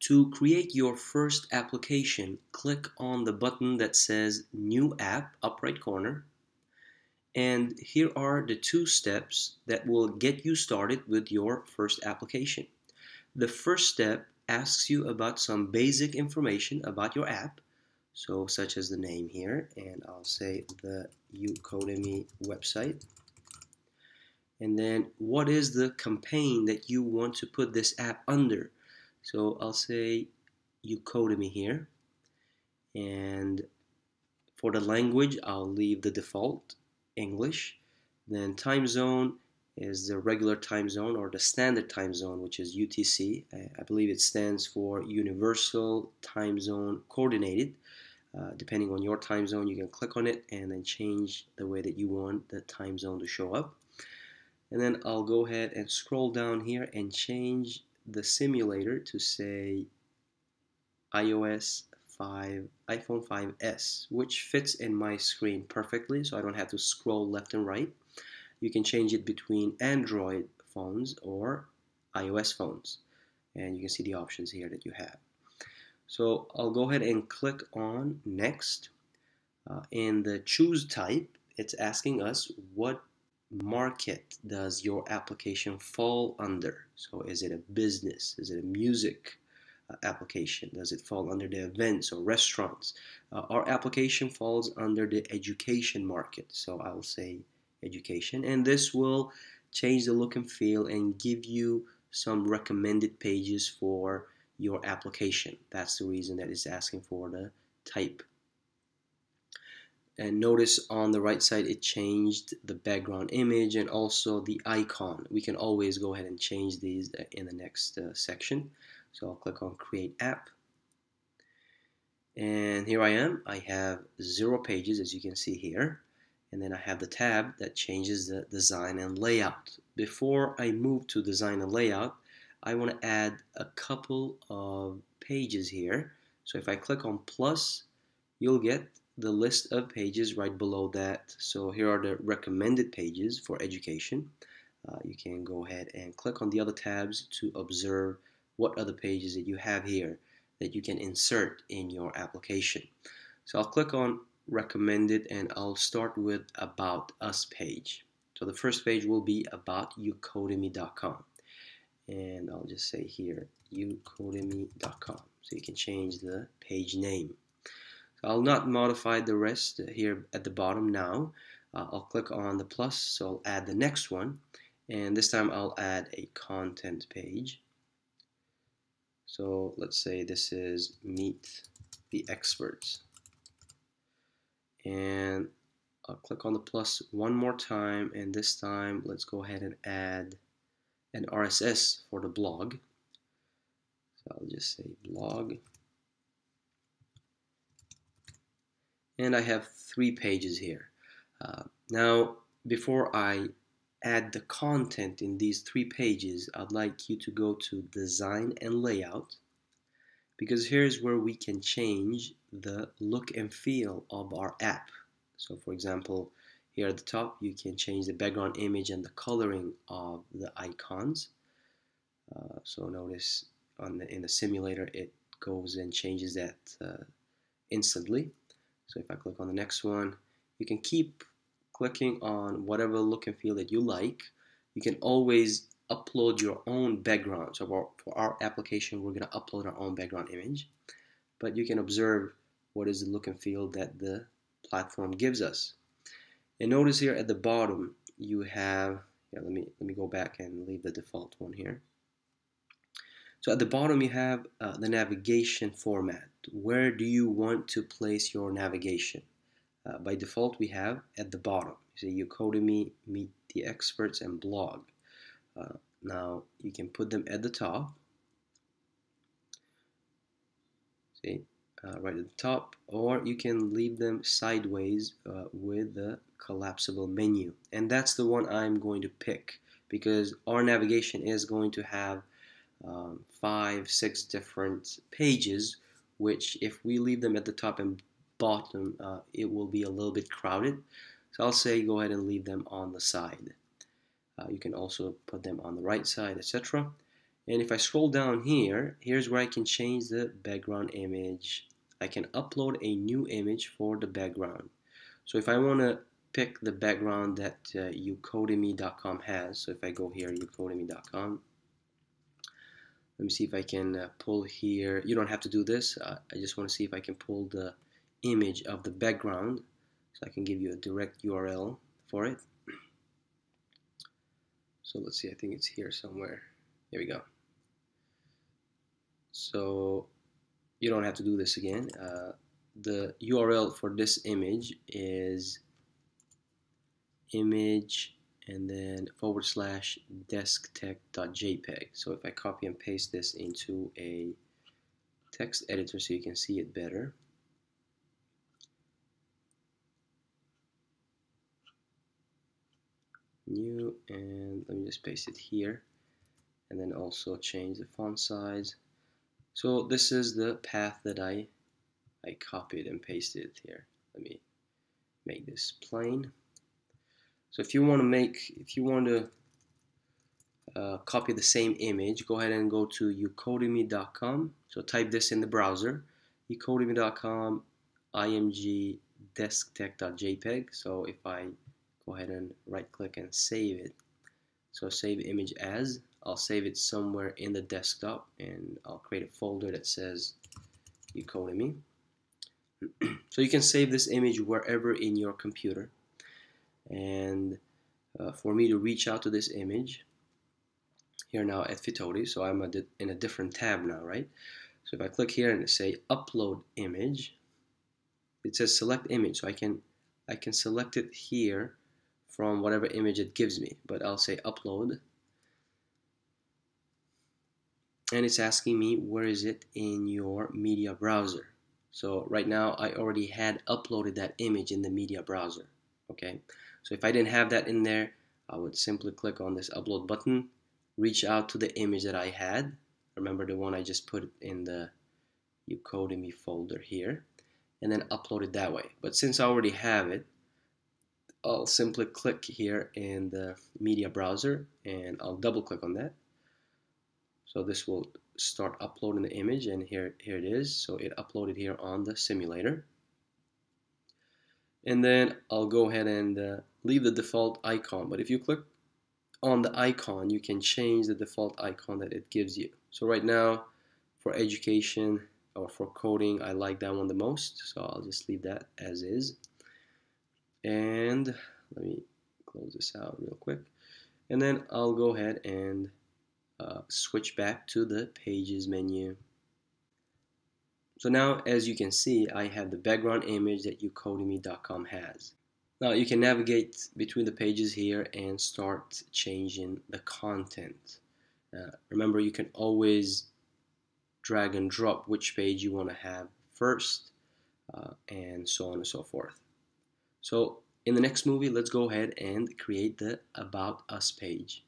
To create your first application, click on the button that says New App, up right corner. And here are the 2 steps that will get you started with your first application. The first step asks you about some basic information about your app, so such as the name here, and I'll say the Udemy website. And then what is the campaign that you want to put this app under? So I'll say Udemy here, and for the language I'll leave the default English. Then time zone is the regular time zone or the standard time zone, which is UTC. I believe it stands for Universal Time Zone Coordinated. Depending on your time zone, you can click on it and then change the way that you want the time zone to show up. And then I'll go ahead and scroll down here and change the simulator to say iOS 5, iPhone 5s, which fits in my screen perfectly, so I don't have to scroll left and right. You can change it between Android phones or iOS phones, and you can see the options here that you have. So I'll go ahead and click on Next. In the Choose Type, it's asking us what market does your application fall under. So is it a business? Is it a music application? Does it fall under the events or restaurants? Our application falls under the education market, so I'll say education, and this will change the look and feel and give you some recommended pages for your application. That's the reason that it's asking for the type. And notice on the right side it changed the background image and also the icon. We can always go ahead and change these in the next section. So I'll click on Create App. And here I am. I have 0 pages, as you can see here. And then I have the tab that changes the design and layout. Before I move to design and layout, I want to add a couple of pages here. So if I click on plus, you'll get the list of pages right below that. So here are the recommended pages for education. You can go ahead and click on the other tabs to observe what other pages that you have here that you can insert in your application. So I'll click on recommended and I'll start with About Us page. So the first page will be about Udemy.com, and I'll just say here Udemy.com, so you can change the page name. So I'll not modify the rest here at the bottom now. I'll click on the plus, so I'll add the next one, and this time I'll add a content page. So let's say this is Meet the Experts, and I'll click on the plus one more time, and this time let's go ahead and add an RSS for the blog. So I'll just say blog, and I have 3 pages here. Now before I add the content in these 3 pages, I'd like you to go to Design and Layout, because here's where we can change the look and feel of our app. So for example, here at the top you can change the background image and the coloring of the icons. So notice in the simulator it goes and changes that instantly. So if I click on the next one, you can keep clicking on whatever look and feel that you like. You can always upload your own background. So for our application, we're going to upload our own background image, but you can observe what is the look and feel that the platform gives us. And notice here at the bottom you have, let me go back and leave the default one here. So at the bottom you have the navigation format. Where do you want to place your navigation? By default we have at the bottom. You see Udemy, Meet the Experts, and Blog. Now you can put them at the top. See, right at the top, or you can leave them sideways with the collapsible menu. And that's the one I'm going to pick because our navigation is going to have 5-6 different pages, which if we leave them at the top and bottom, it will be a little bit crowded. So I'll say go ahead and leave them on the side. You can also put them on the right side, etc. And if I scroll down here, here's where I can change the background image. I can upload a new image for the background. So if I want to pick the background that ucodemy.com has, so if I go here, ucodemy.com, let me see if I can pull here. You don't have to do this. I just want to see if I can pull the image of the background, so I can give you a direct URL for it. So let's see, I think it's here somewhere. Here we go. So you don't have to do this again. The URL for this image is image and then / desktech.jpg. So if I copy and paste this into a text editor so you can see it better. New, and let me just paste it here, and then also change the font size. So this is the path that I copied and pasted here. Let me make this plain. So if you want to copy the same image, go ahead and go to ucodemy.com. So type this in the browser, ucodemy.com img desktech.jpg. So if I go ahead and right click and save it, so save image as, I'll save it somewhere in the desktop, and I'll create a folder that says ucodemy. So you can save this image wherever in your computer. And for me to reach out to this image, here now at Fitoti, so I'm in a different tab now, right? So if I click here and say upload image, it says select image, so I can select it here from whatever image it gives me, but I'll say upload, and it's asking me where is it in your media browser. So right now I already had uploaded that image in the media browser. Okay, so if I didn't have that in there, I would simply click on this upload button, reach out to the image that I had. Remember the one I just put in the ucodemy folder here, and then upload it that way. But since I already have it, I'll simply click here in the media browser, and I'll double click on that. So this will start uploading the image, and here it is. So it uploaded here on the simulator. And then I'll go ahead and leave the default icon. But if you click on the icon, you can change the default icon that it gives you. So right now, for education or for coding, I like that one the most. So I'll just leave that as is. And let me close this out real quick. And then I'll go ahead and switch back to the Pages menu. So now, as you can see, I have the background image that ucodemy.com has. Now you can navigate between the pages here and start changing the content. Remember, you can always drag and drop which page you want to have first, and so on and so forth. So in the next movie, let's go ahead and create the About Us page.